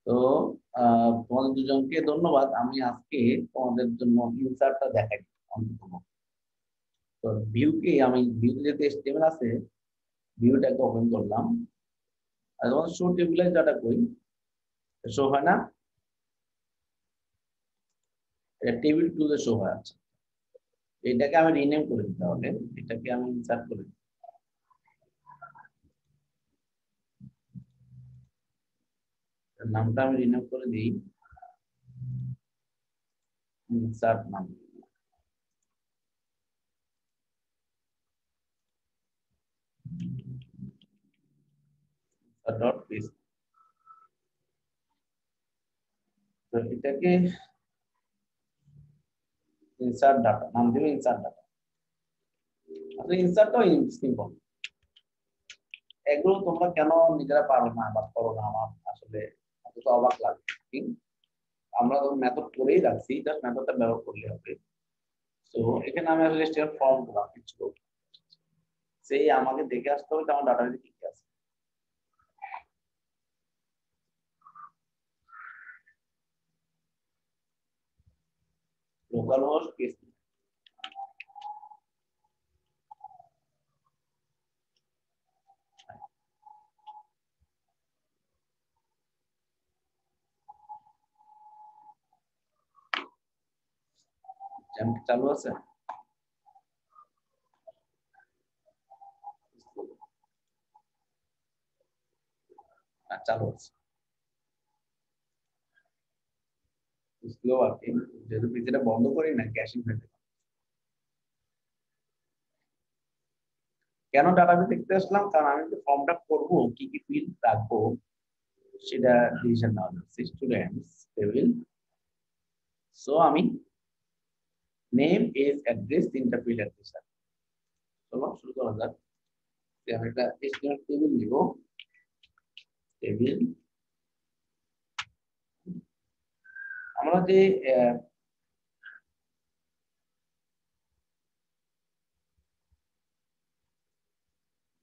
তো তোমাদের দুজনকে ধন্যবাদ। আমি আজকে তোমাদের জন্য ইনসার্টটা দেখাই অন্তত। তো ভিউকে আমি ভিউ যেতে HTML আছে, ভিউটাকে ওপেন করলাম। আর যখন শো টেবিলে যেটা কই, শো হয় না, এটা টেবিল টুলে শো হয়। আছে এটাকে আমি রিনেম করে দিতে হবে, এটাকে আমি ইনসার্ট করে দিই। নামটা আমি রিনেম করে দিই ইনসার্ট নাম। Dot page. তো এটাকে ইনসার্ট ডাটা নাম দেবে, ইনসার্ট ডাটা। আসলে ইনসার্টটাও সিম্পল। এগুলো তোমরা কেন নিজেরা পারো না বা করো না, আমার আসলে তো অবাক লাগে। আমরা তো মেথড করেই রাখছি, জাস্ট মেথডটা ব্যবহার করলে হবে। তো এখানে আমি আসলে স্টেট ফর্ম দিলাম কিছু, সেই আমাকে দেখে আসতে হবে আমার ডাটাবেসে কি কি আছে। লোকাল হোস্ট কেস চালু আছে। চালু আছে স্লো আর কি, যেহেতু পিসিটা বন্ধ করি না, ক্যাশিং হয়ে যাবে। কেন ডাটাবেস দেখতে আসলাম, কারণ আমি যে ফর্মটা করবো কি কি ফিল্ড রাখবো সেটা ডিসিশন নেওয়া যাচ্ছে। স্টুডেন্টস টেবিল, সো আমি নেম এজ অ্যাড্রেস তিনটা ফিল্ড অ্যাড্রেস আছে। চলো শুরু করা যাক। আমি একটা স্টুডেন্ট টেবিল নিব, টেবিল। আমরা যে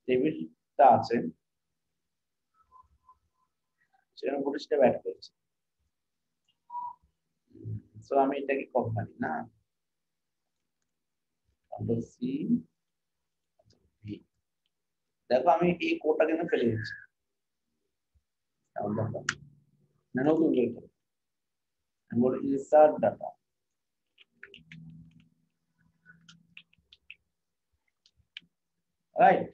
টেবিলটা আছে সেখানে 25টা অ্যাড করেছি। সো আমি এটাকে কোম্পানি না, কন্ট্রোল সি ভি। দেখো আমি এই কোডটা কিন্তু ফেলে দিচ্ছি, নতুন বের করো। আমি বলি ইনসার্ট ডাটা, রাইট।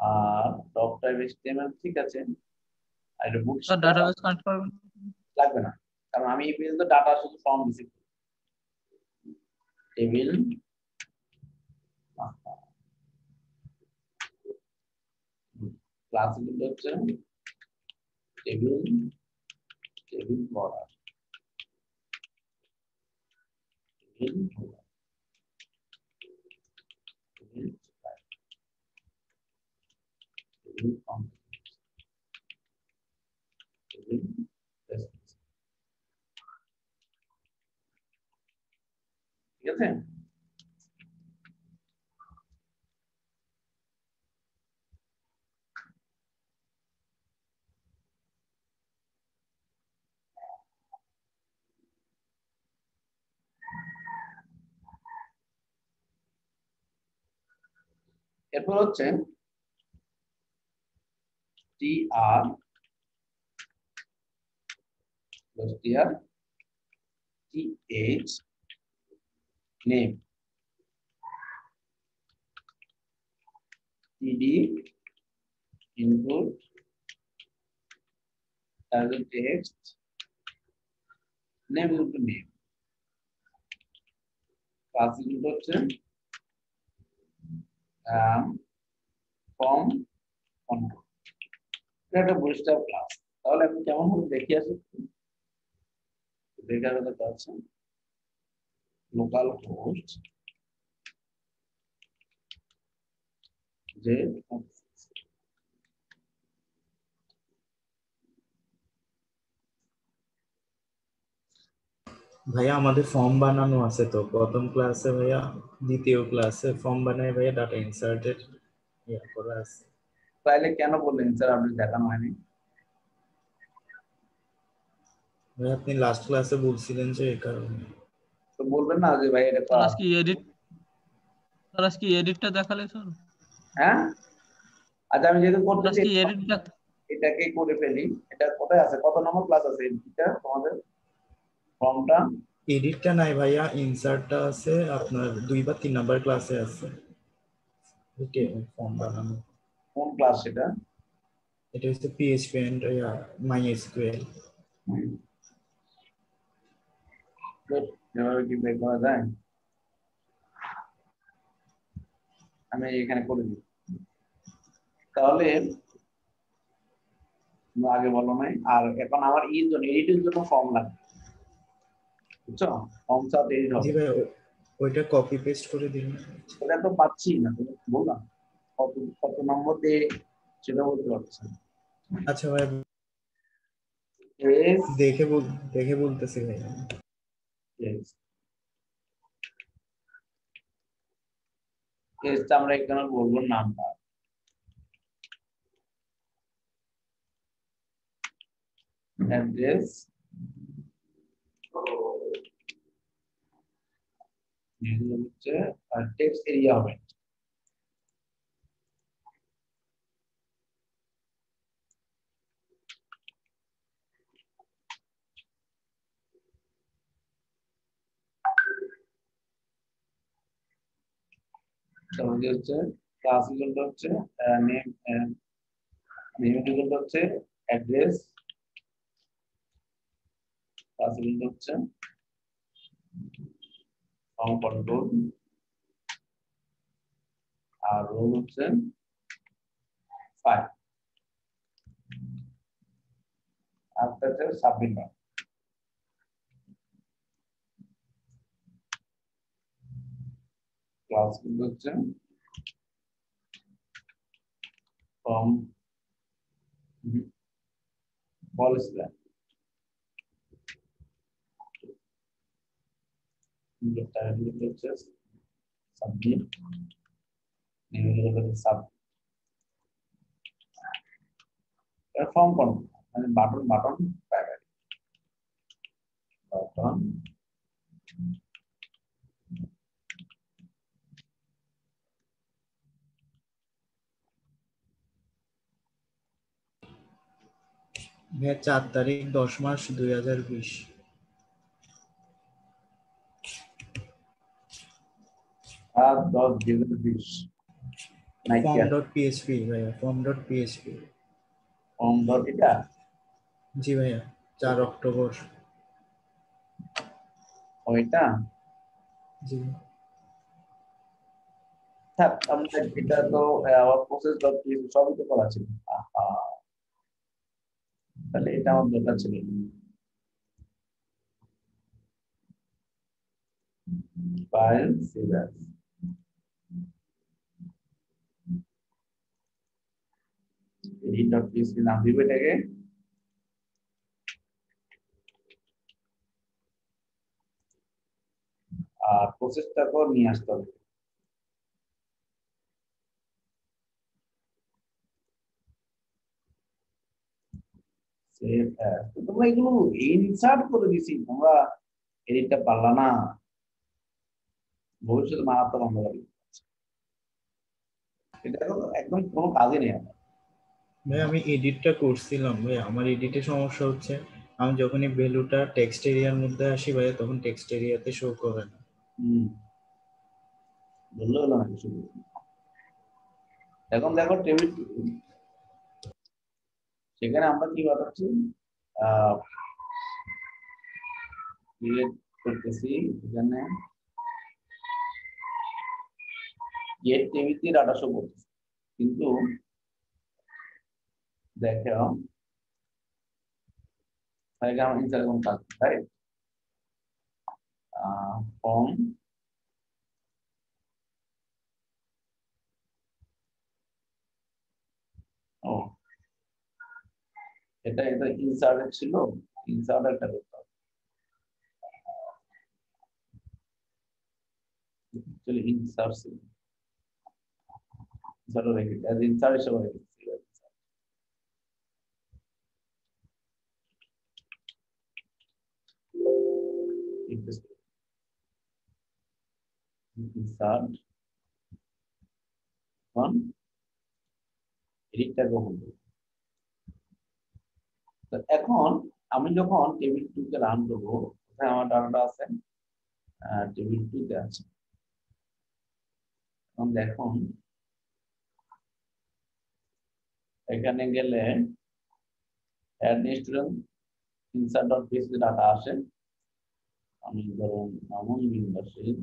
আর ডক টাইপ HTML ঠিক আছে, আর এটা স্যার বুটস্ট্র্যাপ ডাটাবেস কানেক্ট করবেন? লাগবে না, কারণ আমি এই পর্যন্ত ডাটা শুধু ফর্ম দিছি। টেবিল ক্লাস হচ্ছে table, table border, table table table table. ঠিক আছে। এরপর হচ্ছে tr th name td input target text name equal to name, class equal হচ্ছে ফর্ম কন্ট্রোল। এটা একটা বুটস্ট্র্যাপ ক্লাস। তাহলে আমি কেমন ভাবে দেখি আসি, দেখার কথা আছে লোকাল হোস্ট যে ভাইয়া আমাদের ফর্ম বানানো আছে তো প্রথম ক্লাসে ভাইয়া, দ্বিতীয় ক্লাসে ফর্ম বানায় ভাইয়া ডাটা ইনসার্টের ইয়া করা আছে। তাহলে কেন বললেন স্যার আপনি দেখানো হয়নি? ভাই আপনি লাস্ট ক্লাসে বলছিলেন যে এই কারণে। তো বলবেন না যে ভাই এটা স্যার আজকে এডিটটা দেখালে স্যার? হ্যাঁ, আচ্ছা আমি যেহেতু করতেছি আজকে এডিটটা এটাকে করে ফেলি। এটা কোথায় আছে, কত নম্বর ক্লাস আছে এটা তোমাদের ফর্মটা? এডিটটা নাই ভাইয়া, ইনসার্টটা আছে আপনার 2 বা 3 নাম্বার ক্লাসে আছে। ওকে, ফর্ম বানানো। কোন ক্লাস সেটা? এটা হচ্ছে পিএইচপি এন্ড মাইএসকিউএল। এভাবে কি বের করা যায়? আমি এখানে করে দিই তাহলে। তোমরা আগে বলো নাই, আর এখন আমার এডিটের জন্য ফর্ম লাগবে, বুঝছো? ফর্ম সাথে এডিট জি হবে। ভাই, ওইটা কপি পেস্ট করে দিন। সেটা তো পাচ্ছি না, তুমি বললাম কত কত নম্বর দিয়ে সেটা বলতে পারছি না। আচ্ছা ভাই, Yes, দেখে বলতেছি ভাই। yes. Yes, আমরা এখানে বলবো নাম্বার, অ্যাড্রেস, এগুলো হচ্ছে টেক্সট এরিয়া হবে। তাহলে হচ্ছে ক্লাস ইকুয়ালটা হচ্ছে নেম, নেম ইকুয়ালটা হচ্ছে অ্যাড্রেস, ক্লাস ইকুয়ালটা হচ্ছে ফর্ম কন্ট্রোল, আর রোল হচ্ছে ফাইল, আর হচ্ছে সাবমিট বাটন। ক্লাস কিন্তু হচ্ছে ফর্ম বল স্ল্যাশ হচ্ছে সাবমিট, সাব ফর্ম কন্ট্রোল মানে বাটন প্রাইমারি বাটন। ভাইয়া 4 তারিখ 10 মাস 2020। 7/10/2020 ফর্ম নাইকিয়া ডট পিএইচপি ভাইয়া, form dot PHP. Form dot এটা। জি ভাইয়া, 4 অক্টোবর। ওইটা জি থাক, আমরা এটা তো আমার প্রসেস ডট পিএইচপি সবই তো করা ছিল। আহা, তাহলে এটা আমার দরকার ছিল। File save as, edit dot PHP নাম দিবে এটাকে, আর প্রসেসটা পর নিয়ে আসতে হবে। সেভ অ্যাজ, তো তোমরা এগুলো ইনসার্ট করে দিছি, তোমরা এডিটটা পারলা না, ভবিষ্যতে মারাত্মক অন্ধ লাগবে। এটা একদম কোনো কাজে নেই আমার। ভাই, আমি এডিটটা করছিলাম ভাই, আমার এডিটে সমস্যা হচ্ছে আমি যখনই ভ্যালুটা টেক্সট এরিয়ার মধ্যে আসি ভাই, তখন টেক্সট এরিয়াতে শো করে না। বললে হলো না কিছু। এখন দেখো টেবিল, সেখানে আমরা কি বানাচ্ছি, ক্রিয়েট করতেছি এখানে গেট টেবিলতে ডাটা শো করতেছি, কিন্তু দেখো এখানে আমার ইনসার্ট কোন কাজ, তাই ফর্ম ও এটা ইনসার্ট ছিল, ইনসার্ট একটা করতে হবে। চলে ইনসার্ট ছিল, ইনসার্ট রেখে ইনসার্ট হিসেবে রেখেছি। insert on এডিটটা গ্রহণ করব। তো এখন আমি যখন টেবিল 2 কে রান করব, কোথায় আমার ডাটাটা আছে, টেবিল 2 তে আছে। এখন দেখুন এখানে গেলে add new student insert.php data আসে। আমি ধরুন নামন মেম্বারশিপ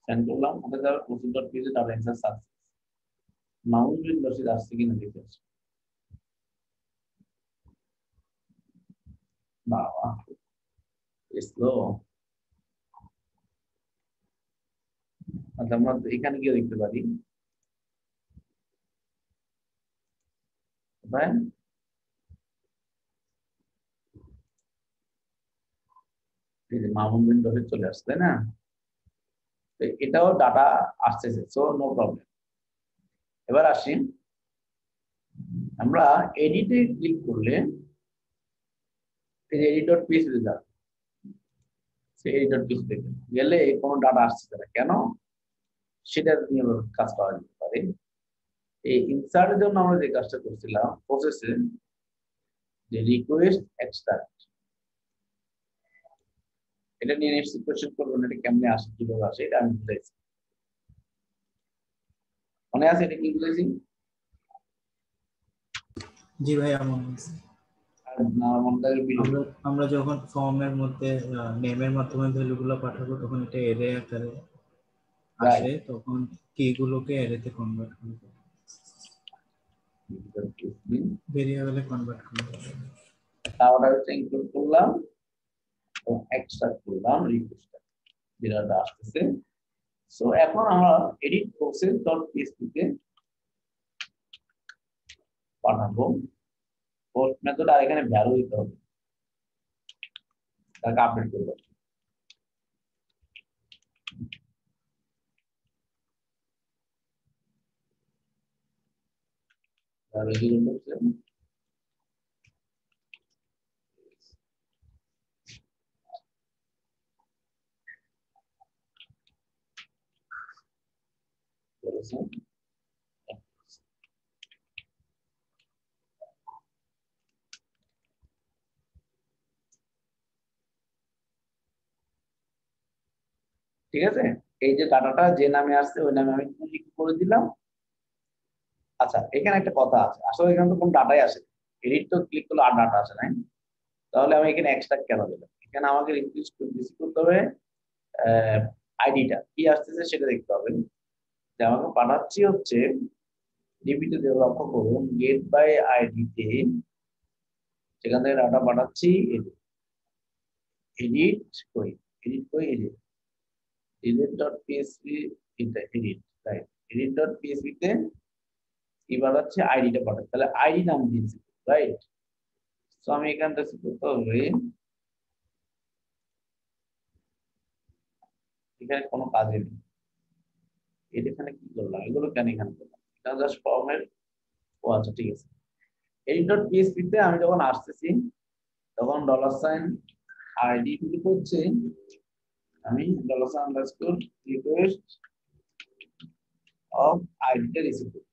সেন্ড করলাম, ওটা যারা proceed.php ডাটা ইনসার্ট সাকসেস। নামন মেম্বারশিপ আসছে কিনা দেখে আসি। বাবা স্লো। আচ্ছা আমরা এখানে গিয়ে দেখতে পারি মামুন বিন ধরে চলে আসছে, তাই না? এটাও ডাটা আসতেছে, সো নো প্রবলেম। এবার আসি, আমরা এডিটে ক্লিক করলে এডিট.php যাবে, সেই এডিট.php গেলে কোনো ডাটা আসছে না কেন, সেটা নিয়ে কাজ করা যেতে পারে। এই ইনসার্টের জন্য আমরা যে কাজটা করছিলাম প্রসেসে, যে রিকোয়েস্ট এক্সট্রাক্ট, এটা নিয়ে নেক্সট কোশ্চেন করবেন, এটা কেমনে আসে কিভাবে আসে এটা আমি বুঝাইছি। মনে আছে এটা কি বুঝাইছি? জি ভাই আমার মনে আছে। আমরা যখন ফর্মের মধ্যে নেমের মাধ্যমে ভ্যালুগুলো পাঠাবো তখন এটা অ্যারে আকারে আসে, তখন কিগুলোকে অ্যারেতে কনভার্ট করব, ভেরিয়েবলে কনভার্ট করব। তারপরে হচ্ছে ইনক্লুড করলাম এবং এক্সট্রাক্ট করলাম রিকোয়েস্টটা, যেটা আসতেছে। সো এখন আমরা এডিট process.php তে পাঠাবো পোস্ট মেথড, আর এখানে ভ্যালু দিতে হবে, তাকে আপডেট করব। ভ্যালু কি করতে বলেছে, ঠিক আছে? এই যে ডাটাটা যে নামে আসছে ওই নামে আমি ক্লিক করে দিলাম। আচ্ছা এখানে একটা কথা আছে, আসলে এখানে তো কোনো ডাটাই আসে, এডিট তো ক্লিক করলে আর ডাটা আসে নাই, তাহলে আমি এখানে এক্সট্রাক্ট কেন দিলাম? এখানে আমাকে রিকোয়েস্ট করতে হবে, আইডিটা কি আসতেছে সেটা দেখতে হবে। যে আমাকে পাঠাচ্ছি হচ্ছে ডিবিতে, লক্ষ্য করুন গেট বাই আইডিতে, সেখান থেকে ডাটা পাঠাচ্ছি এডিট কই, এডিট edit.php, এটা এডিট, রাইট, edit.php তে কি পাঠাচ্ছে, আইডিটা পাঠাচ্ছে, তাহলে আইডি নাম দিয়েছি, রাইট। তো আমি এখান থেকে করতে হবে, এখানে কোনো কাজে নেই, এখানে কি করলাম, এগুলো কেন এখানে করলাম, এটা জাস্ট ফর্মের। ও আচ্ছা ঠিক আছে, edit.php তে আমি যখন আসতেছি তখন $সাইন আইডি কি করছে, আমি $_ রিকোয়েস্ট অফ আইডিটা রিসিভ করি,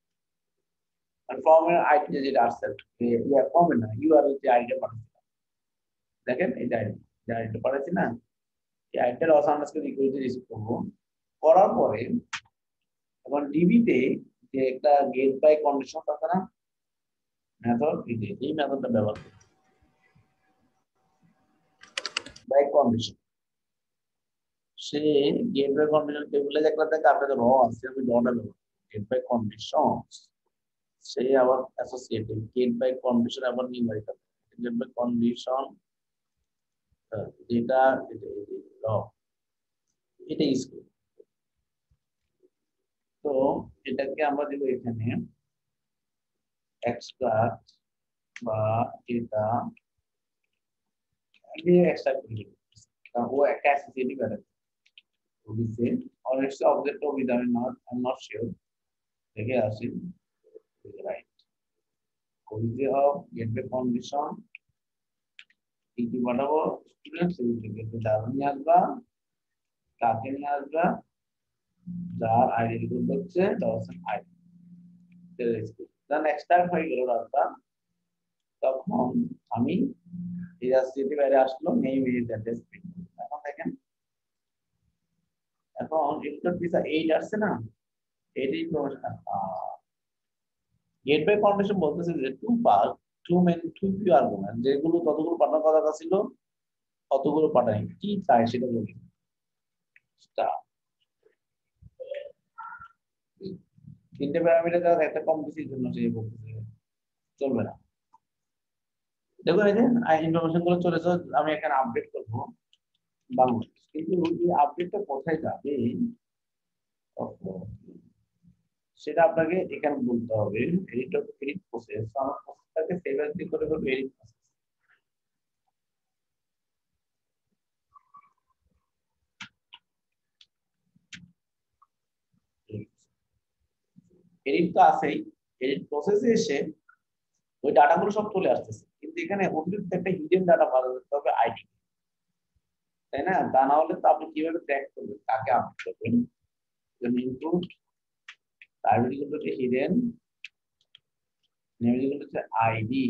মানে ফর্মের আইডিটা যেটা আসছে, ইয়া ফর্মে না, ইউআরএল যে আইডিটা পাঠাচ্ছি, দেখেন এই যে আইডিটা পাঠাচ্ছি না, এই আইডিটা রিকোয়েস্ট রিসিভ করবো। করার পরে এখন ডিবিতে যে একটা গেট বাই কন্ডিশন থাকে না মেথড, এই মেথডটা ব্যবহার করি, বাই কন্ডিশন। সে গেট বাই কন্ডিশন টেবিলে দেখলে থাকে আপনাদের র আছে, আমি রটা ব্যবহার গেট বাই কন্ডিশন, সে আবার অ্যাসোসিয়েটিভ গেট বাই কন্ডিশন, আবার নিউমেরিক্যাল গেট বাই কন্ডিশন, যেটা র, এটা ইউজ করি। তো এটাকে আমরা দেবো এখানে এক্সট্রাক্ট বা এটা এক্সট্রাক্ট করি, কারণ ও একটা অ্যাসোসিয়েটিভ অ্যারে দিছে, or it's object of either, I'm not sure, দেখে আসি, right. origin of gateway condition কি কি পাঠাবো স্টুডেন্টস gateway যার নিয়ে আসবা তাকে নিয়ে আসবা যার আইডি ইকুয়াল হচ্ছে আইডি নেক্সট টাইম হয়ে গেল রাস্তা তখন আমি ইলাস্ট্রেটিভ অ্যারে আসলো নেম ইজ অ্যাড্রেস এখন দেখেন এখন ইনপুট ভিসা 8 আসছে না 8 ইনফরমেশন গেটওয়ে কন্ডিশন বলতেছে যে টু পিউ আর্গুমেন্ট যেগুলো ততগুলো পাঠানোর কথা ছিল কতগুলো পাঠাই কি চাই সেটা বলি স্টার তিনটে প্যারামিটার দ্বারা একটা কম বেশির জন্য সে বলতেছে চলবে না দেখুন এই যে ইনফরমেশন গুলো চলেছে আমি এখানে আপডেট করব বাংলাদেশ কিন্তু এই আপডেটটা কোথায় যাবে সেটা আপনাকে এখানে বলতে হবে এডিট প্রসেস আমার প্রসেসটাকে সেভ অ্যাজ করে করব এডিট প্রসেস এডিট তো আছেই এডিট প্রসেসে এসে ওই ডাটাগুলো সব চলে আসতেছে কিন্তু এখানে অতিরিক্ত একটা হিডেন ডাটা পাওয়া যেতে হবে আইডি তাই না তা না হলে তো আপনি কিভাবে ট্র্যাক করবেন কাকে আপডেট করবেন input private equal to hidden name equal to ID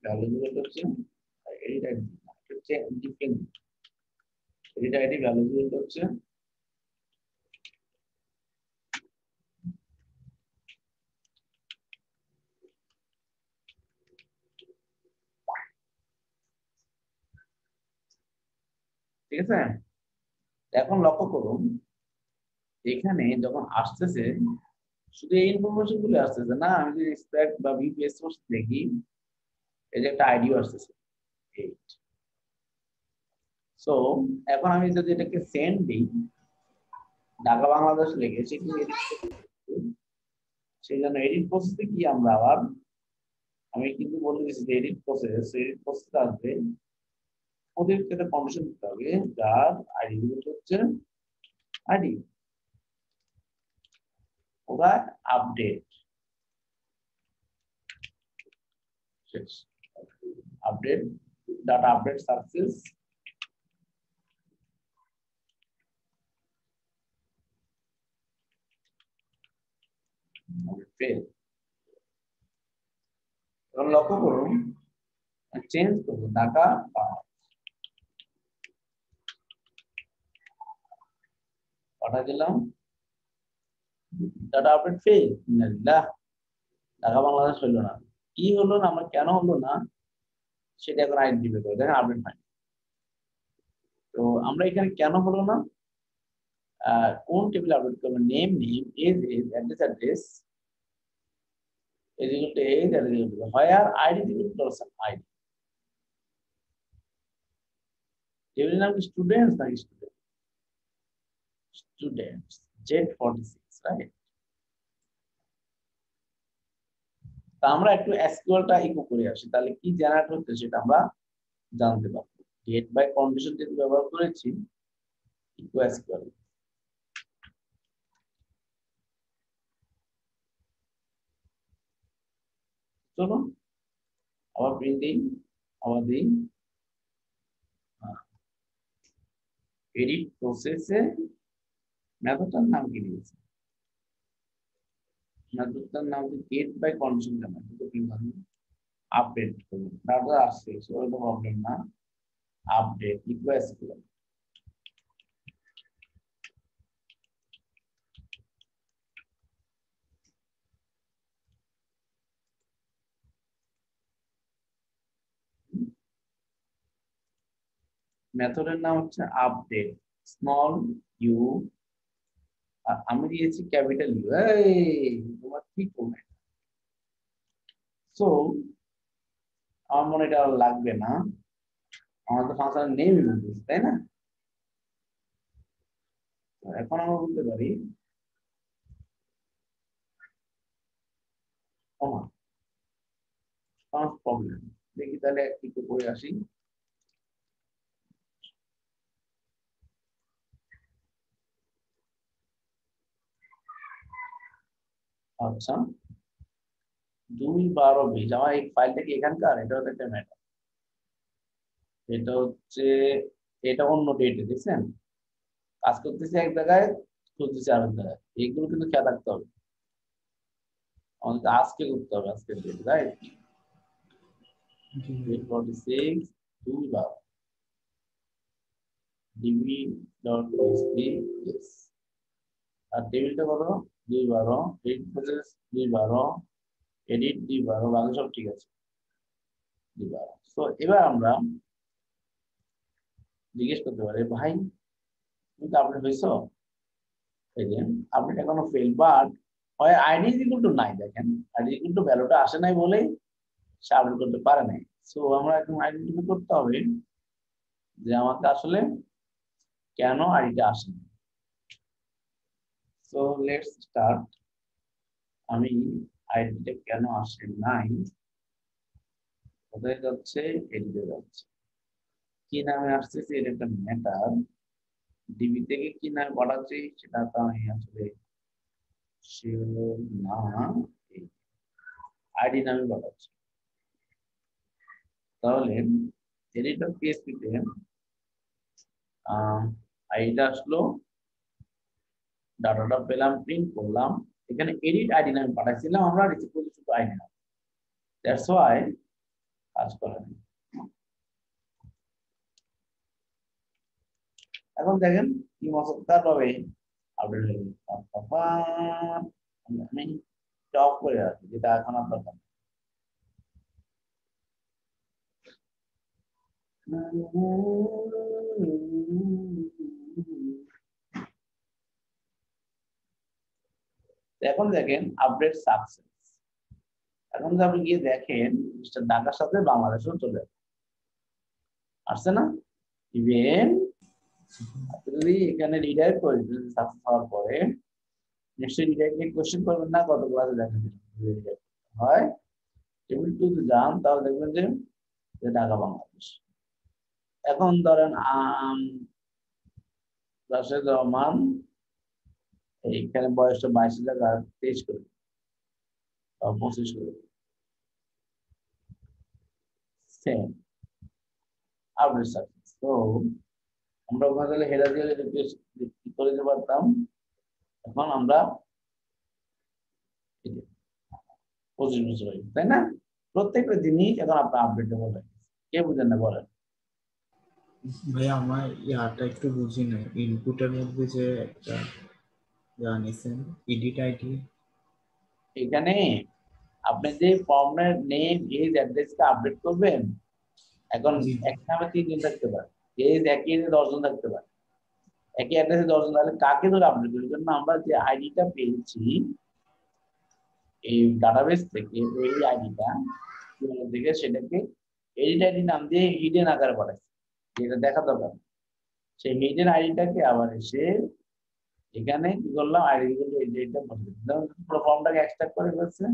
value equal to edit ID হচ্ছে different edit ID value equal to হচ্ছে ঠিক আছে এখন লক্ষ্য করুন এখানে যখন আসতেছে শুধু এই ইনফরমেশন গুলো আসতেছে না আমি যদি এক্সট্রাক্ট বা ভিপিএস সোর্স দেখি এই যে একটা আইডিও আসতেছে 8 সো এখন আমি যদি এটাকে সেন্ড দিই ঢাকা বাংলাদেশ লিখে সেই জন্য এডিট প্রসেসে কি আমরা আবার আমি কিন্তু বলে দিচ্ছি যে এডিট প্রসেস আসবে ওদেরকে একটা কন্ডিশন দিতে হবে যার আইডি হচ্ছে আইডি ওরা update update data update success fail এখন লক্ষ্য করুন চেঞ্জ করবো ঢাকা পাঠা দিলাম data update fail Dhaka Bangladesh হলো না কি হলো না আমার কেন হলো না সেটা এখন আইডেন্টিফাই করে দেখেন আপডেট হয় তো আমরা এখানে কেন হলো না কোন টেবিল আপডেট করবেন name age address is equal to age that is equal to where id is equal to person id table নাম কি স্টুডেন্টস না স্টুডেন্টস Z46 রাইট তা আমরা একটু এসকিউএলটা ইকো করে আসি তাহলে কি জেনারেট হচ্ছে সেটা আমরা জানতে পারবো গেট বাই কন্ডিশন যেটা ব্যবহার করেছি ইকো এসকিউএল চলো আবার প্রিন্টিং আবার দিই এডিট প্রসেসে মেথডটার নাম কি দিয়েছে মেথডটার নাম কি গেট বাই কন্ডিশন জানা কিন্তু কি মানে আপডেট করুন ডাটা আসছে সেটা প্রবলেম না আপডেট ইকো এসকিউএল মেথডের নাম হচ্ছে আপডেট স্মল ইউ আর আমি দিয়েছি ক্যাপিটাল ইউ এই তোমার কি করবে সো আমার মনে এটা আর লাগবে না আমার তো ফাংশনের নেম বলতেছি তাই না এখন আমরা বলতে পারি প্রবলেম দেখি তাহলে একটু করে আসি আচ্ছা 2/12 আমার এই ফাইলটা কি এখানকার? এটা হচ্ছে একটা ম্যাটার, এটা হচ্ছে, এটা অন্য ডেটে দেখছেন, কাজ করতেছি এক জায়গায়, খুলতেছি আরেক জায়গায়, এইগুলো কিন্তু খেয়াল রাখতে হবে। আমাদের আজকে করতে হবে, আজকের ডেট, রাইট? 846 2/12 db.php, yes। আর টেবিলটা কত? 2/12, এডিট প্রসেস 2/12, এডিট 2/12, বাকি সব ঠিক আছে 2/12। তো এবার আমরা জিজ্ঞেস করতে পারি, ভাই তুমি তো আপডেট হয়েছো? এই যে আপডেট এখনো ফেল, বাট হয় আইডি ইকুয়াল টু নাই, দেখেন আইডি ইকুয়াল টু ভ্যালুটা আসে নাই বলেই সে আপডেট করতে পারে নাই। সো আমরা এখন আইডেন্টিফাই করতে হবে যে আমাকে আসলে কেন আইডিটা আসে না। So let's start. আমি আইডিটা কেন আসে নাই, কোথায় যাচ্ছে, এডিটে যাচ্ছে, কি নামে আসতেছে এটা একটা ম্যাটার, ডিবি থেকে কি নামে পাঠাচ্ছি সেটা তো আমি আসলে শিওর না, আইডি নামে পাঠাচ্ছি। তাহলে এডিটর পিএসপি তে আইডিটা আসলো, ডাটাটা পেলাম, প্রিন্ট করলাম, এখানে এডিট আইডি নামে পাঠাইছিলাম, আমরা রিসিভ করছি শুধু আইডি নাম, দ্যাটস ওয়াই কাজ করে না। এখন দেখেন কি মজাদার ভাবে আপডেট হয়ে গেল। আমি অফ করে রাখি, যেটা এখন আপনার দরকার নেই। এখন দেখেন আপডেট সাকসেস। এখন যদি আপনি গিয়ে দেখেন ঢাকার সাথে বাংলাদেশও চলে আসছে না, ইভেন যদি এখানে রিডাইরেক্ট করে সাকসেস হওয়ার পরে নিশ্চয়ই রিডাইরেক্টলি কোশ্চেন করবেন না, কত ক্লাসে দেখেন হয় টেবিল 2 তে যান, তাহলে দেখবেন যে ঢাকা বাংলাদেশ। এখন ধরেন রাশেদ রহমান, এইখানে বয়সটা 22 করে 25 করে সেম আপডেট সাকসেস। তো আমরা ওখানে তাহলে হেডার দিয়ে করে দিতে পারতাম। এখন আমরা 25 বছর হয়ে গেছে, তাই না? প্রত্যেকটা জিনিস এখন আপনার আপডেটেবল হয়ে গেছে, কে বুঝেন না বলেন? ভাই আমার ইয়াটা একটু বুঝি না, ইনপুটের মধ্যে যে একটা জানিছেন এডিট আইডি, এখানে আপনি যে ফর্মের নেম এজ অ্যাড্রেসটা আপডেট করবেন, এখন জি এক নামে 3 জন থাকতে পারে, এজ একই এজে 10 জন থাকতে পারে, একই অ্যাড্রেসে 10 জন, তাহলে কাকে ধরে আপডেট করার জন্য আমরা যে আইডিটা পেয়েছি এই ডাটাবেস থেকে, ওই আইডিটা থেকে সেটাকে এডিট আইডি নাম দিয়ে হিডেন আকারে পাঠাচ্ছি, যেটা দেখা দরকার। সেই হিডেন আইডিটাকে আবার এসে এখানে কি করলাম, আইডি গুলো এইটা বসে দিলাম, পুরো ফর্মটাকে এক্সট্রাক্ট করে ফেলছে।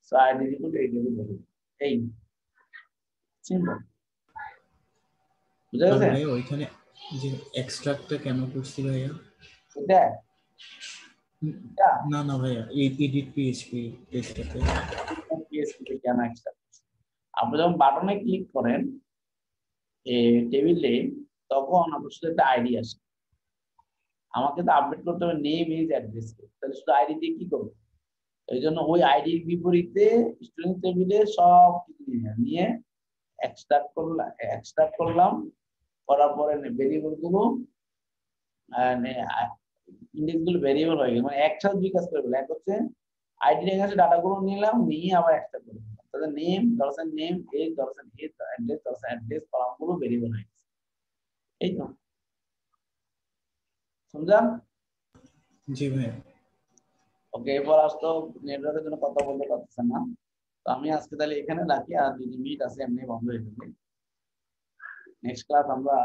সো আইডি গুলো এইটাকে বসে দিলাম, এই সিম্পল, বুঝা আর গেছে? ভাই ওইখানে যে এক্সট্রাক্টটা কেন করছি ভাইয়া? এটা এটা না না ভাইয়া, এডিট পিএইচপি টেক্সটটাতে PHP তে কেন এক্সট্রাক্ট, আপনি যখন বাটনে ক্লিক করেন এই টেবিলে, তখন আপনার শুধু একটা আইডি আসে, আমাকে তো আপডেট করতে হবে নেম এজ অ্যাড্রেস, তাহলে শুধু আইডি দিয়ে কি করবো? এই জন্য ওই আইডির বিপরীতে স্টুডেন্ট টেবিলে সব কিছু নিয়ে এক্সট্রাক্ট করলাম, করার পরে ভেরিয়েবল গুলো ইন্ডেক্স গুলো ভেরিয়েবল হয়ে গেল, মানে একসাথে দুই কাজ করে ফেললাম। এক হচ্ছে আইডি কাছে ডাটা গুলো নিলাম, নিয়ে আবার এক্সট্রাক্ট করে ফেললাম, তাহলে নেম দরকার নেম, এজ দরকার এজ, অ্যাড্রেস দরকার অ্যাড্রেস, কলাম গুলো ভেরিয়েবল হয়ে গেছে। এই তো সমঝা? জি ভাইয়া। ওকে, এরপর আসতো নেটওয়ার্কের জন্য কথা বলতে পারতেছেন না, তো আমি আজকে তাহলে এখানে রাখি, আর 2 মিনিট আছে এমনি বন্ধ হয়ে যাবে। নেক্সট ক্লাস আমরা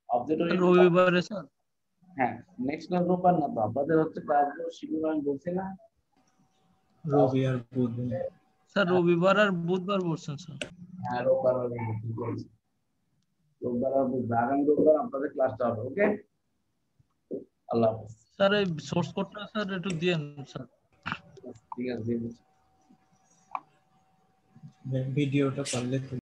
অবজেক্ট ওরিয়েন্টেড, রবিবারে স্যার। হ্যাঁ নেক্সট ক্লাস রোববার না তো, আপনাদের হচ্ছে ক্লাসগুলো শিডিউল আমি বলছি না, রবি আর বুধবার। স্যার রবিবার আর বুধবার বলছেন স্যার। হ্যাঁ রোববার রোববার আর বুধবার, আগামী রোববার আপনাদের ক্লাসটা হবে। ওকে, আল্লাহ হাফেজ। স্যার এই সোর্স কোডটা স্যার একটু দিয়েন স্যার। ঠিক আছে, দিয়ে দিচ্ছি। ভিডিওটা পারলে